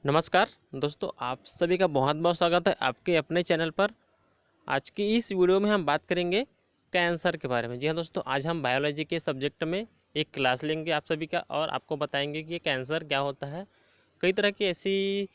नमस्कार दोस्तों, आप सभी का बहुत बहुत स्वागत है आपके अपने चैनल पर। आज की इस वीडियो में हम बात करेंगे कैंसर के बारे में। जी हाँ दोस्तों, आज हम बायोलॉजी के सब्जेक्ट में एक क्लास लेंगे आप सभी का और आपको बताएंगे कि ये कैंसर क्या होता है। कई तरह की ऐसी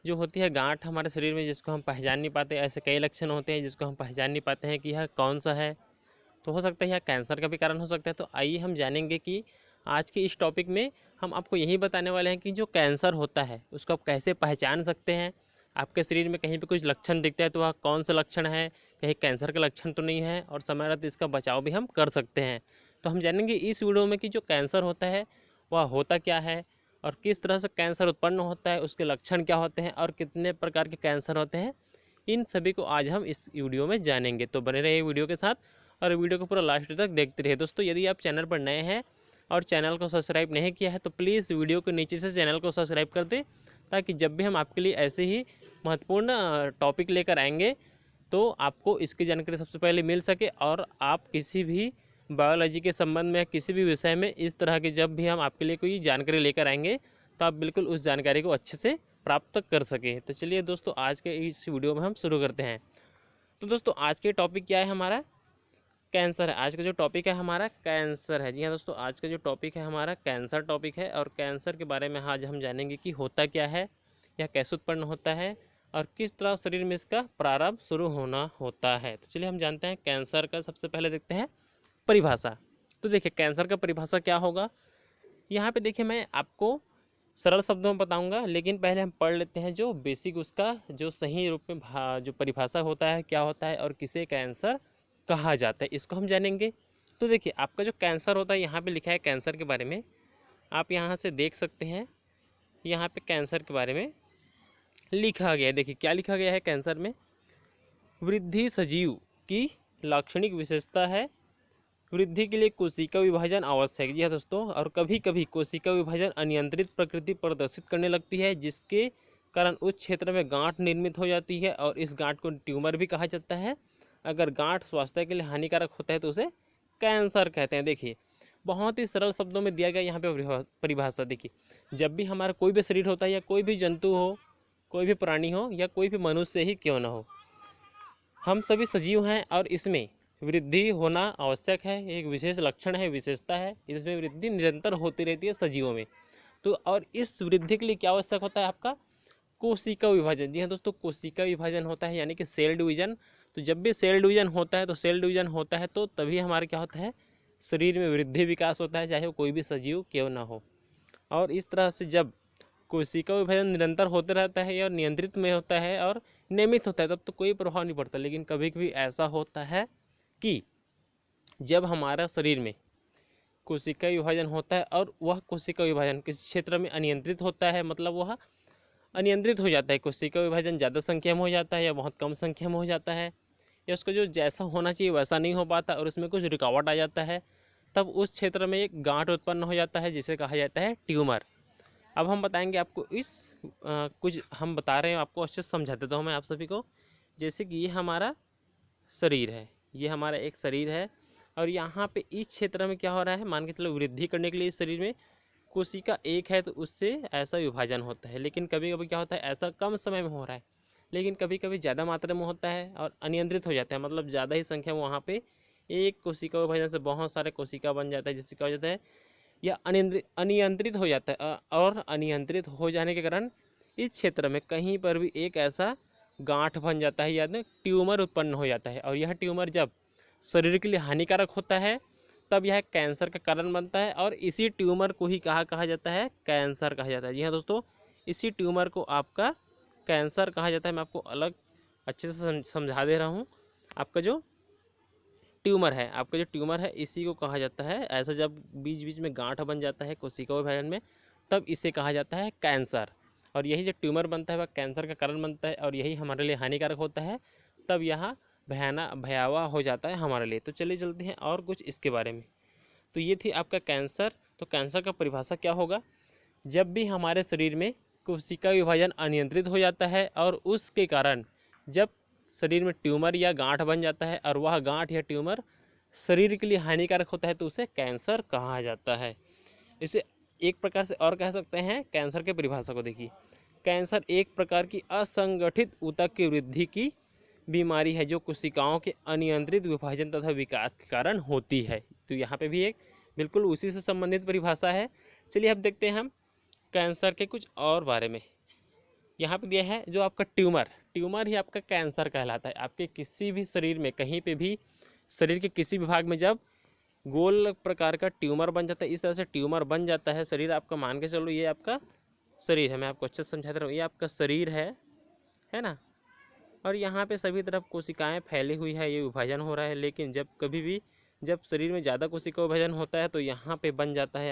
जो होती है गांठ हमारे शरीर में जिसको हम पहचान नहीं पाते, ऐसे कई लक्षण होते हैं जिसको हम पहचान नहीं पाते हैं कि यह कौन सा है। तो हो सकता है यह कैंसर का भी कारण हो सकता है। तो आइए हम जानेंगे कि आज के इस टॉपिक में हम आपको यही बताने वाले हैं कि जो कैंसर होता है उसको आप कैसे पहचान सकते हैं। आपके शरीर में कहीं पे कुछ लक्षण दिखता है तो वह कौन सा लक्षण है, कहीं कैंसर का लक्षण तो नहीं है, और समय रहते इसका बचाव भी हम कर सकते हैं। तो हम जानेंगे इस वीडियो में कि जो कैंसर होता है वह होता क्या है और किस तरह से कैंसर उत्पन्न होता है, उसके लक्षण क्या होते हैं और कितने प्रकार के कैंसर होते हैं। इन सभी को आज हम इस वीडियो में जानेंगे। तो बने रहिए वीडियो के साथ और वीडियो को पूरा लास्ट तक देखते रहिए। दोस्तों, यदि आप चैनल पर नए हैं और चैनल को सब्सक्राइब नहीं किया है तो प्लीज़ वीडियो के नीचे से चैनल को सब्सक्राइब कर दें, ताकि जब भी हम आपके लिए ऐसे ही महत्वपूर्ण टॉपिक लेकर आएंगे तो आपको इसकी जानकारी सबसे पहले मिल सके और आप किसी भी बायोलॉजी के संबंध में किसी भी विषय में इस तरह के जब भी हम आपके लिए कोई जानकारी लेकर आएंगे तो आप बिल्कुल उस जानकारी को अच्छे से प्राप्त कर सकें। तो चलिए दोस्तों, आज के इस वीडियो में हम शुरू करते हैं। तो दोस्तों, आज के टॉपिक क्या है हमारा? कैंसर है। आज का जो टॉपिक है हमारा कैंसर है। जी हाँ दोस्तों, आज का जो टॉपिक है हमारा कैंसर टॉपिक है और कैंसर के बारे में आज हम जानेंगे कि होता क्या है, यह कैसे उत्पन्न होता है और किस तरह शरीर में इसका प्रारंभ शुरू होना होता है। तो चलिए हम जानते हैं कैंसर का। सबसे पहले देखते हैं परिभाषा। तो देखिए कैंसर का परिभाषा क्या होगा। यहाँ पे देखिए मैं आपको सरल शब्दों में बताऊंगा, लेकिन पहले हम पढ़ लेते हैं जो बेसिक उसका जो सही रूप में जो परिभाषा होता है, क्या होता है और किसे कैंसर कहा जाता है, इसको हम जानेंगे। तो देखिए आपका जो कैंसर होता है, यहाँ पे लिखा है कैंसर के बारे में, आप यहाँ से देख सकते हैं। यहाँ पे कैंसर के बारे में लिखा गया है। देखिए क्या लिखा गया है कैंसर में। वृद्धि सजीव की लाक्षणिक विशेषता है। वृद्धि के लिए कोशिका विभाजन आवश्यक है। जी हाँ दोस्तों, और कभी कभी कोशिका विभाजन अनियंत्रित प्रकृति प्रदर्शित करने लगती है, जिसके कारण उस क्षेत्र में गांठ निर्मित हो जाती है और इस गांठ को ट्यूमर भी कहा जाता है। अगर गांठ स्वास्थ्य के लिए हानिकारक होता है तो उसे कैंसर कहते हैं। देखिए बहुत ही सरल शब्दों में दिया गया यहाँ पे परिभाषा। देखिए जब भी हमारा कोई भी शरीर होता है या कोई भी जंतु हो, कोई भी प्राणी हो या कोई भी मनुष्य ही क्यों ना हो, हम सभी सजीव हैं और इसमें वृद्धि होना आवश्यक है। एक विशेष लक्षण है, विशेषता है, इसमें वृद्धि निरंतर होती रहती है सजीवों में। तो और इस वृद्धि के लिए क्या आवश्यक होता है आपका? कोशिका विभाजन। जी हाँ दोस्तों, कोशिका विभाजन होता है यानी कि सेल डिवीजन। तो जब भी सेल डिवीजन होता है तो सेल डिवीजन होता है तो तभी हमारे क्या होता है, शरीर में वृद्धि विकास होता है, चाहे वो कोई भी सजीव क्यों ना हो। और इस तरह से जब कोशिका विभाजन निरंतर होते रहता है और नियंत्रित में होता है और नियमित होता है तब तो कोई प्रभाव नहीं पड़ता। लेकिन कभी कभी ऐसा होता है कि जब हमारा शरीर में कोशिका विभाजन होता है और वह कोशिका विभाजन किसी क्षेत्र में अनियंत्रित होता है, मतलब वह अनियंत्रित हो जाता है, कोशिका विभाजन ज़्यादा संख्या में हो जाता है या बहुत कम संख्या में हो जाता है, या उसका जो जैसा होना चाहिए वैसा नहीं हो पाता और उसमें कुछ रुकावट आ जाता है, तब उस क्षेत्र में एक गांठ उत्पन्न हो जाता है जिसे कहा जाता है ट्यूमर। अब हम बताएंगे आपको इस कुछ हम बता रहे हैं, आपको अच्छे से समझा देता हूँ मैं आप सभी को। जैसे कि ये हमारा शरीर है, ये हमारा एक शरीर है और यहाँ पे इस क्षेत्र में क्या हो रहा है, मान के चलो वृद्धि करने के लिए इस शरीर में कोशिका एक है तो उससे ऐसा विभाजन होता है। लेकिन कभी कभी क्या होता है, ऐसा कम समय में हो रहा है, लेकिन कभी कभी ज़्यादा मात्रा में होता है और अनियंत्रित हो जाता है, मतलब ज़्यादा ही संख्या में वहाँ पे एक कोशिका विभाजन से बहुत सारे कोशिका बन जाता है, जिससे क्या हो जाता है, या अनियंत्रित हो जाता है। और अनियंत्रित हो जाने के कारण इस क्षेत्र में कहीं पर भी एक ऐसा गांठ बन जाता है, यानी ट्यूमर उत्पन्न हो जाता है। और यह ट्यूमर जब शरीर के लिए हानिकारक होता है तब यह कैंसर का कारण बनता है और इसी ट्यूमर को ही कहा जाता है, कैंसर कहा जाता है। जी हाँ दोस्तों, इसी ट्यूमर को आपका कैंसर कहा जाता है। मैं आपको अलग अच्छे से समझा दे रहा हूँ। आपका जो ट्यूमर है इसी को कहा जाता है, ऐसा जब बीच बीच में गांठ बन जाता है कोशिका विभाजन में तब इसे कहा जाता है कैंसर। और यही जो ट्यूमर बनता है वह कैंसर का कारण बनता है और यही हमारे लिए हानिकारक होता है, तब यह भयावह हो जाता है हमारे लिए। तो चलिए चलते हैं और कुछ इसके बारे में। तो ये थी आपका कैंसर। तो कैंसर का परिभाषा क्या होगा? जब भी हमारे शरीर में कोशिका विभाजन अनियंत्रित हो जाता है और उसके कारण जब शरीर में ट्यूमर या गांठ बन जाता है और वह गांठ या ट्यूमर शरीर के लिए हानिकारक होता है तो उसे कैंसर कहा जाता है। इसे एक प्रकार से और कह सकते हैं कैंसर के परिभाषा को देखिए। कैंसर एक प्रकार की असंगठित ऊतक की वृद्धि की बीमारी है जो कोशिकाओं के अनियंत्रित विभाजन तथा विकास के कारण होती है। तो यहाँ पे भी एक बिल्कुल उसी से संबंधित परिभाषा है। चलिए अब देखते हैं हम कैंसर के कुछ और बारे में। यहाँ पे दिया है जो आपका ट्यूमर ही आपका कैंसर कहलाता है। आपके किसी भी शरीर में कहीं पे भी शरीर के किसी भी भाग में जब गोल प्रकार का ट्यूमर बन जाता है, इस तरह से ट्यूमर बन जाता है शरीर आपका, मान के चलो ये आपका शरीर है, मैं आपको अच्छे से समझाता रहा हूँ, ये आपका शरीर है ना, और यहाँ पे सभी तरफ कोशिकाएं फैली हुई है, ये विभाजन हो रहा है। लेकिन जब कभी भी जब शरीर में ज़्यादा कोशिका विभाजन होता है तो यहाँ पे बन जाता है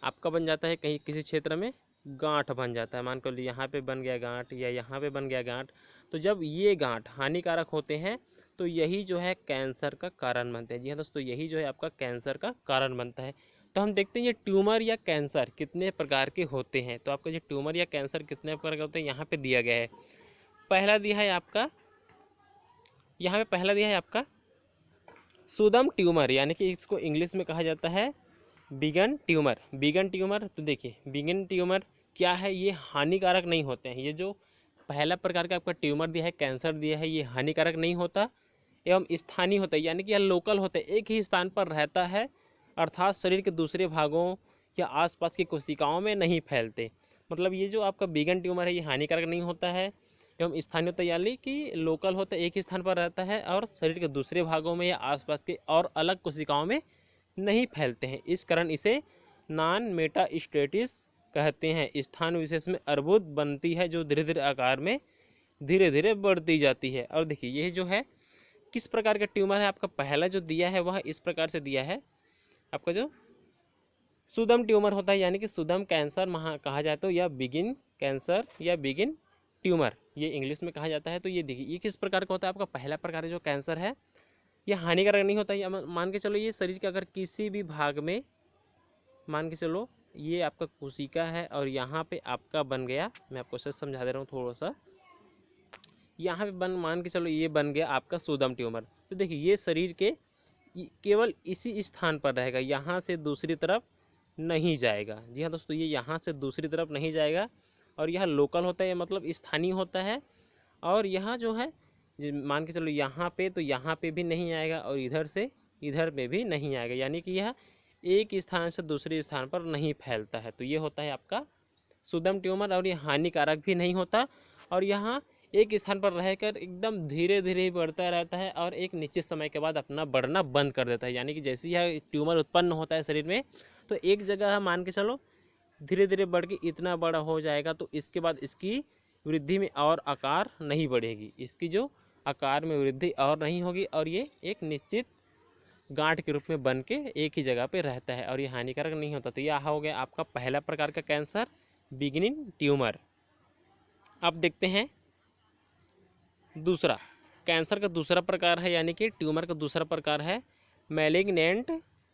आपका बन जाता है कहीं किसी क्षेत्र में गांठ बन जाता है। मान कर लीजिए यहाँ पे बन गया गांठ या यहाँ पे बन गया गांठ। तो जब ये गांठ हानिकारक होते हैं तो यही जो है कैंसर का कारण बनते हैं। जी हाँ दोस्तों, यही जो है आपका कैंसर का कारण बनता है। तो हम देखते हैं ये ट्यूमर या कैंसर कितने प्रकार के होते हैं। तो आपका ये ट्यूमर या कैंसर कितने प्रकार के होते हैं यहाँ पे दिया गया है। पहला दिया है आपका, यहाँ पे पहला दिया है आपका सुदम ट्यूमर, यानी कि इसको इंग्लिश में कहा जाता है बिगन ट्यूमर। तो देखिए बिगन ट्यूमर क्या है, ये हानिकारक नहीं होते हैं। ये जो पहला प्रकार का आपका ट्यूमर दिया है, कैंसर दिया है, ये हानिकारक नहीं होता एवं स्थानीय होता है, यानी कि यह लोकल होता है, एक ही स्थान पर रहता है, अर्थात शरीर के दूसरे भागों या आसपास की कोशिकाओं में नहीं फैलते। मतलब ये जो आपका बिगन ट्यूमर है ये हानिकारक नहीं होता है एवं स्थानीय होता है, यानी कि लोकल होता है, एक ही स्थान पर रहता है और शरीर के दूसरे भागों में या आसपास के और अलग कोशिकाओं में नहीं फैलते हैं। इस कारण इसे नॉन मेटास्टेटिस कहते हैं। स्थान विशेष में अर्बुद बनती है जो धीरे धीरे आकार में धीरे धीरे बढ़ती जाती है। और देखिए यह जो है किस प्रकार का ट्यूमर है, आपका पहला जो दिया है वह इस प्रकार से दिया है, आपका जो सुदम ट्यूमर होता है, यानी कि सुदम कैंसर कहा जाए तो, या बिगिन कैंसर या बिगिन ट्यूमर ये इंग्लिश में कहा जाता है। तो ये देखिए ये किस प्रकार का होता है, आपका पहला प्रकार जो कैंसर है ये हानिकारक नहीं होता है। मान के चलो ये शरीर के अगर किसी भी भाग में, मान के चलो ये आपका कोशिका है और यहाँ पे आपका बन गया, मैं आपको सच समझा दे रहा हूँ थोड़ा सा, यहाँ पे मान के चलो ये बन गया आपका सुदम ट्यूमर। तो देखिए ये शरीर के केवल इसी स्थान पर रहेगा, यहाँ से दूसरी तरफ नहीं जाएगा। जी हाँ दोस्तों, ये यहाँ से दूसरी तरफ नहीं जाएगा और यह लोकल होता है, मतलब स्थानीय होता है। और यहाँ जो है मान के चलो यहाँ पे, तो यहाँ पे भी नहीं आएगा और इधर से इधर पे भी नहीं आएगा, यानी कि यह एक स्थान से दूसरे स्थान पर नहीं फैलता है। तो ये होता है आपका सुदम ट्यूमर और ये हानिकारक भी नहीं होता और यहाँ एक स्थान पर रहकर एकदम धीरे धीरे बढ़ता रहता है और एक निश्चित समय के बाद अपना बढ़ना बंद कर देता है। यानी कि जैसे यह ट्यूमर उत्पन्न होता है शरीर में तो एक जगह मान के चलो धीरे धीरे बढ़ के इतना बड़ा हो जाएगा, तो इसके बाद इसकी वृद्धि में और आकार नहीं बढ़ेगी, इसकी जो आकार में वृद्धि और नहीं होगी और ये एक निश्चित गांठ के रूप में बन के एक ही जगह पे रहता है और ये हानिकारक नहीं होता। तो यह हो गया आपका पहला प्रकार का कैंसर, बिगिनिंग ट्यूमर। अब देखते हैं दूसरा, कैंसर का दूसरा प्रकार है, यानी कि ट्यूमर का दूसरा प्रकार है मैलिग्नेंट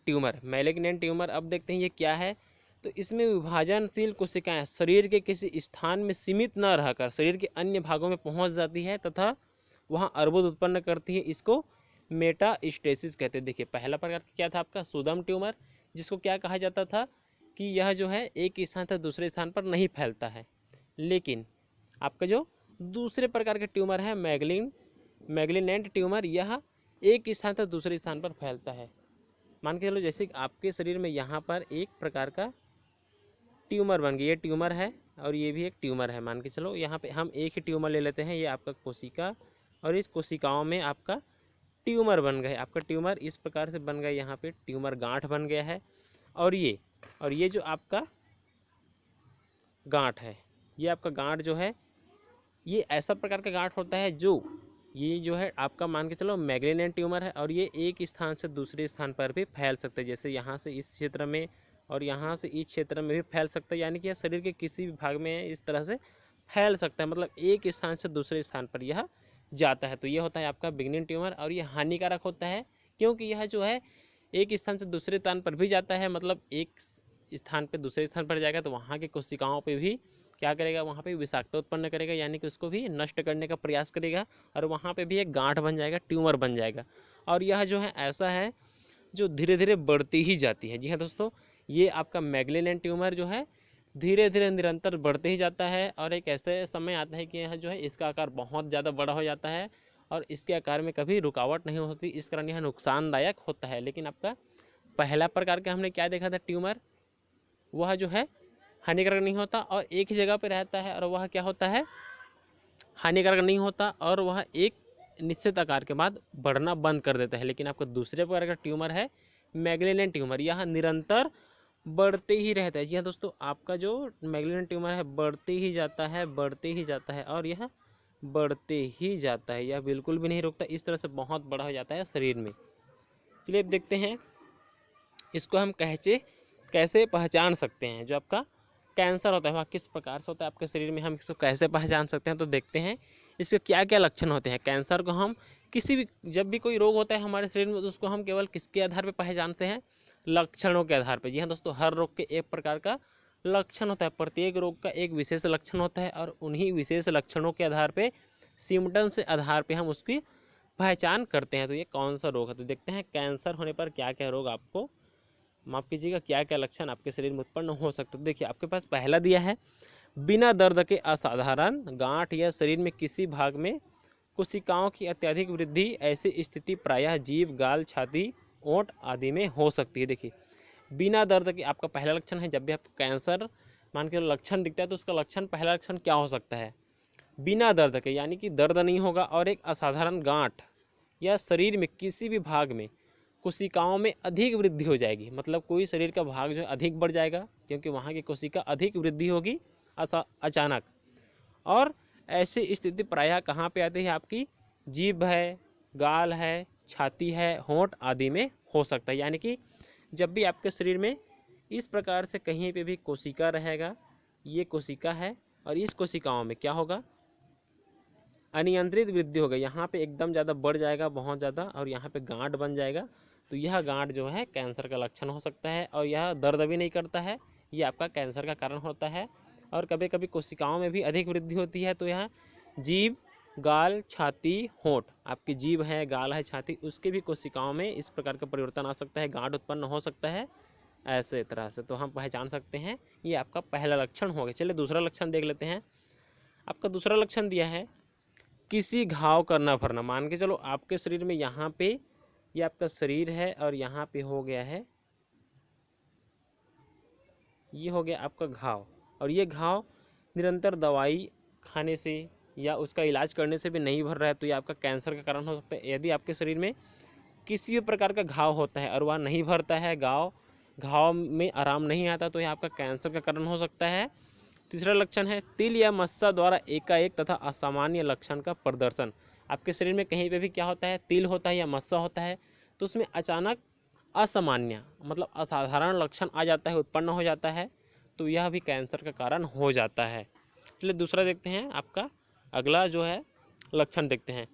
ट्यूमर। अब देखते हैं ये क्या है। तो इसमें विभाजनशील कोशिकाएं शरीर के किसी स्थान में सीमित न रहकर शरीर के अन्य भागों में पहुंच जाती है तथा वहां अर्बुद उत्पन्न करती है। इसको मेटास्टेसिस कहते हैं। देखिए पहला प्रकार क्या था आपका सुदम ट्यूमर, जिसको क्या कहा जाता था कि यह जो है एक स्थान से दूसरे स्थान पर नहीं फैलता है। लेकिन आपका जो दूसरे प्रकार के ट्यूमर है मैग्लिनेंट ट्यूमर, यह एक स्थान से दूसरे स्थान पर फैलता है। मान के चलो जैसे आपके शरीर में यहाँ पर एक प्रकार का ट्यूमर बन गया, ये ट्यूमर है और ये भी एक ट्यूमर है। मान के चलो यहाँ पे हम एक ही ट्यूमर ले लेते हैं, ये आपका कोशिका और इस कोशिकाओं में आपका ट्यूमर बन गया। आपका ट्यूमर इस प्रकार से बन गया, यहाँ पे ट्यूमर गांठ बन गया है और ये जो आपका गांठ है, ये आपका गांठ जो है ये ऐसा प्रकार का गांठ होता है जो ये जो है आपका मान के चलो मैग्लिनेंट ट्यूमर है और ये एक स्थान से दूसरे स्थान पर भी फैल सकता है। जैसे यहाँ से इस क्षेत्र में और यहाँ से इस क्षेत्र में भी फैल सकता है, यानी कि यह शरीर के किसी भी भाग में इस तरह से फैल सकता है, मतलब एक स्थान से दूसरे स्थान पर यह जाता है। तो ये होता है आपका बिगिनिंग ट्यूमर और ये हानिकारक होता है क्योंकि यह जो है एक स्थान से दूसरे स्थान पर भी जाता है, मतलब एक स्थान पर दूसरे स्थान पर जाएगा तो वहाँ की कोशिकाओं पर भी क्या करेगा, वहाँ पे विषाक्तता उत्पन्न करेगा, यानी कि उसको भी नष्ट करने का प्रयास करेगा और वहाँ पे भी एक गांठ बन जाएगा, ट्यूमर बन जाएगा। और यह जो है ऐसा है जो धीरे धीरे बढ़ती ही जाती है। जी हाँ दोस्तों, ये आपका मैग्लिनेंट ट्यूमर जो है धीरे धीरे निरंतर बढ़ते ही जाता है और एक ऐसे समय आता है कि यह जो है इसका आकार बहुत ज़्यादा बड़ा हो जाता है और इसके आकार में कभी रुकावट नहीं होती, इस कारण यह नुकसानदायक होता है। लेकिन आपका पहला प्रकार का हमने क्या देखा था ट्यूमर, वह जो है हानिकारक नहीं होता और एक ही जगह पर रहता है और वह क्या होता है, हानिकारक नहीं होता और वह एक निश्चित आकार के बाद बढ़ना बंद कर देता है। लेकिन आपका दूसरे प्रकार का ट्यूमर है मैग्लिनेंट ट्यूमर, यह निरंतर बढ़ते ही रहता है। जी हाँ दोस्तों, आपका जो मैग्लिनेंट ट्यूमर है बढ़ते ही जाता है, बढ़ते ही जाता है और यह बढ़ते ही जाता है, यह बिल्कुल भी नहीं रुकता, इस तरह से बहुत बड़ा हो जाता है शरीर में। चलिए अब देखते हैं इसको हम कैसे पहचान सकते हैं। जो आपका कैंसर होता है वह किस प्रकार से होता है आपके शरीर में, हम इसको कैसे पहचान सकते हैं। तो देखते हैं इसके क्या क्या लक्षण होते हैं। कैंसर को हम जब भी कोई रोग होता है हमारे शरीर में तो उसको हम केवल किसके आधार पर पहचानते हैं, लक्षणों के आधार पर। जी हाँ दोस्तों, हर रोग के एक प्रकार का लक्षण होता है, प्रत्येक रोग का एक विशेष लक्षण होता है और उन्हीं विशेष लक्षणों के आधार पे, सिम्टम्स के आधार पे हम उसकी पहचान करते हैं। तो ये कौन सा रोग है, तो देखते हैं कैंसर होने पर क्या क्या रोग आपको, माफ़ कीजिएगा, क्या क्या लक्षण आपके शरीर में उत्पन्न हो सकते हैं। तो देखिए आपके पास पहला दिया है, बिना दर्द के असाधारण गांठ या शरीर में किसी भाग में कोशिकाओं की अत्यधिक वृद्धि। ऐसी स्थिति प्रायः जीभ, गाल, छाती, ओंठ आदि में हो सकती है। देखिए बिना दर्द के आपका पहला लक्षण है। जब भी आपको कैंसर मान के लक्षण दिखता है तो उसका लक्षण, पहला लक्षण क्या हो सकता है, बिना दर्द के, यानी कि दर्द नहीं होगा और एक असाधारण गांठ या शरीर में किसी भी भाग में कोशिकाओं में अधिक वृद्धि हो जाएगी। मतलब कोई शरीर का भाग जो है अधिक बढ़ जाएगा क्योंकि वहाँ की कोशिका अधिक वृद्धि होगी अचानक। और ऐसी स्थिति प्रायः कहाँ पे आती है, आपकी जीभ है, गाल है, छाती है, होंठ आदि में हो सकता है। यानी कि जब भी आपके शरीर में इस प्रकार से कहीं पे भी कोशिका रहेगा, ये कोशिका है और इस कोशिकाओं में क्या होगा, अनियंत्रित वृद्धि होगा, यहाँ पे एकदम ज़्यादा बढ़ जाएगा, बहुत ज़्यादा, और यहाँ पे गांठ बन जाएगा। तो यह गांठ जो है कैंसर का लक्षण हो सकता है और यह दर्द भी नहीं करता है, ये आपका कैंसर का कारण होता है। और कभी कभी कोशिकाओं में भी अधिक वृद्धि होती है तो यह जीभ, गाल, छाती, होंठ, आपकी जीभ है, गाल है, छाती, उसके भी कोशिकाओं में इस प्रकार का परिवर्तन आ सकता है, गांठ उत्पन्न हो सकता है, ऐसे तरह से। तो हम पहचान सकते हैं, ये आपका पहला लक्षण हो गया। चलिए दूसरा लक्षण देख लेते हैं। आपका दूसरा लक्षण दिया है, किसी घाव करना भरना। मान के चलो आपके शरीर में यहाँ पे, ये आपका शरीर है और यहाँ पे हो गया है, ये हो गया आपका घाव, और ये घाव निरंतर दवाई खाने से या उसका इलाज करने से भी नहीं भर रहा है तो ये आपका कैंसर का कारण हो सकता है। यदि आपके शरीर में किसी भी प्रकार का घाव होता है और वह नहीं भरता है, घाव में आराम नहीं आता, तो यह आपका कैंसर का कारण हो सकता है। तीसरा लक्षण है, तिल या मस्सा द्वारा एकाएक तथा असामान्य लक्षण का प्रदर्शन। आपके शरीर में कहीं पे भी क्या होता है, तिल होता है या मस्सा होता है, तो उसमें अचानक असामान्य मतलब असाधारण लक्षण आ जाता है, उत्पन्न हो जाता है, तो यह भी कैंसर का कारण हो जाता है। चलिए दूसरा देखते हैं, आपका अगला जो है लक्षण देखते हैं,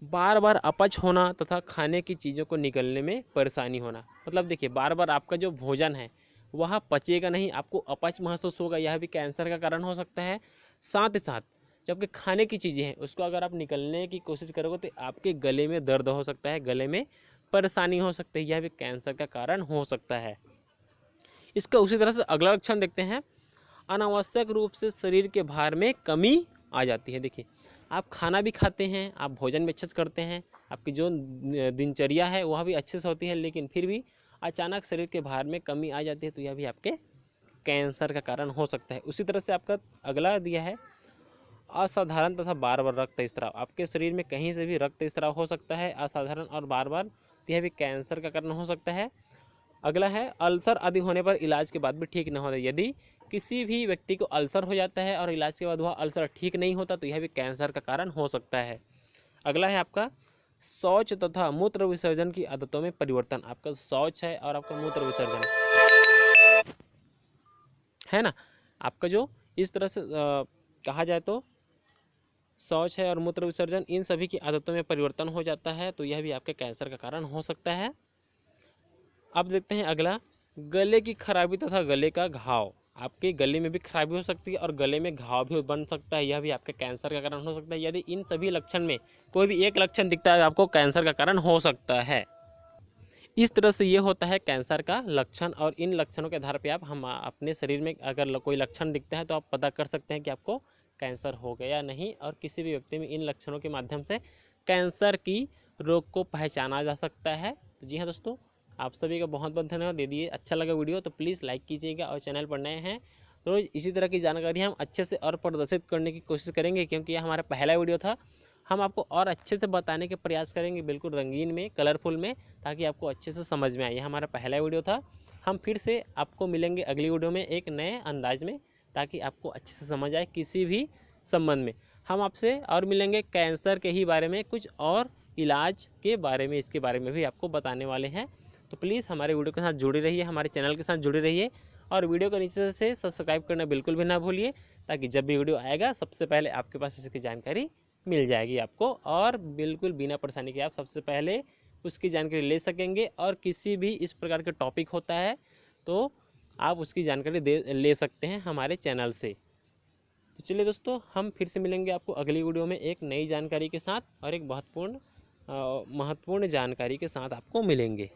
बार बार अपच होना तथा खाने की चीज़ों को निगलने में परेशानी होना। मतलब देखिए बार बार आपका जो भोजन है वह पचेगा नहीं, आपको अपच महसूस होगा, यह भी कैंसर का कारण हो सकता है। साथ ही साथ जबकि खाने की चीज़ें हैं उसको अगर आप निकलने की कोशिश करोगे तो आपके गले में दर्द हो सकता है, गले में परेशानी हो सकती है, यह भी कैंसर का कारण हो सकता है। इसका उसी तरह से अगला लक्षण देखते हैं, अनावश्यक रूप से शरीर के भार में कमी आ जाती है। देखिए आप खाना भी खाते हैं, आप भोजन भी अच्छे से करते हैं, आपकी जो दिनचर्या है वह भी अच्छे से होती है, लेकिन फिर भी अचानक शरीर के भार में कमी आ जाती है तो यह भी आपके कैंसर का कारण हो सकता है। उसी तरह से आपका अगला दिया है, असाधारण तथा बार बार रक्त स्राव। आपके शरीर में कहीं से भी रक्त स्राव हो सकता है, असाधारण और बार बार, यह भी कैंसर का कारण हो सकता है। अगला है, अल्सर आदि होने पर इलाज के बाद भी ठीक न होता। यदि किसी भी व्यक्ति को अल्सर हो जाता है और इलाज के बाद वह अल्सर ठीक नहीं होता तो यह भी कैंसर का कारण हो सकता है। अगला है आपका, शौच तथा मूत्र विसर्जन की आदतों में परिवर्तन। आपका शौच है और आपका मूत्र विसर्जन है ना, आपका जो इस तरह से कहा जाए तो शौच है और मूत्र विसर्जन, इन सभी की आदतों में परिवर्तन हो जाता है तो यह भी आपके कैंसर का कारण हो सकता है। अब देखते हैं अगला, गले की खराबी तथा गले का घाव। आपके गले में भी खराबी हो सकती है और गले में घाव भी बन सकता है, यह भी आपके कैंसर का कारण हो सकता है। यदि इन सभी लक्षण में कोई भी एक लक्षण दिखता है आपको कैंसर का कारण हो सकता है। इस तरह से ये होता है कैंसर का लक्षण, और इन लक्षणों के आधार पे आप हम अपने शरीर में अगर कोई लक्षण दिखता है तो आप पता कर सकते हैं कि आपको कैंसर हो गया या नहीं, और किसी भी व्यक्ति में इन लक्षणों के माध्यम से कैंसर की रोग को पहचाना जा सकता है। तो जी हाँ दोस्तों, आप सभी का बहुत बहुत धन्यवाद। दे दिए अच्छा लगा वीडियो तो प्लीज़ लाइक कीजिएगा, और चैनल पर नए हैं तो इसी तरह की जानकारी हम अच्छे से और प्रदर्शित करने की कोशिश करेंगे, क्योंकि यह हमारा पहला वीडियो था। हम आपको और अच्छे से बताने के प्रयास करेंगे, बिल्कुल रंगीन में, कलरफुल में, ताकि आपको अच्छे से समझ में आए। यह हमारा पहला वीडियो था। हम फिर से आपको मिलेंगे अगली वीडियो में एक नए अंदाज में, ताकि आपको अच्छे से समझ आए किसी भी संबंध में। हम आपसे और मिलेंगे कैंसर के ही बारे में, कुछ और इलाज के बारे में, इसके बारे में भी आपको बताने वाले हैं। तो प्लीज़ हमारे वीडियो के साथ जुड़े रहिए, हमारे चैनल के साथ जुड़े रहिए, और वीडियो को नीचे से सब्सक्राइब करना बिल्कुल भी ना भूलिए, ताकि जब भी वीडियो आएगा सबसे पहले आपके पास इसकी जानकारी मिल जाएगी आपको, और बिल्कुल बिना परेशानी के आप सबसे पहले उसकी जानकारी ले सकेंगे। और किसी भी इस प्रकार के टॉपिक होता है तो आप उसकी जानकारी ले सकते हैं हमारे चैनल से। तो चलिए दोस्तों, हम फिर से मिलेंगे आपको अगली वीडियो में एक नई जानकारी के साथ, और एक महत्वपूर्ण जानकारी के साथ आपको मिलेंगे।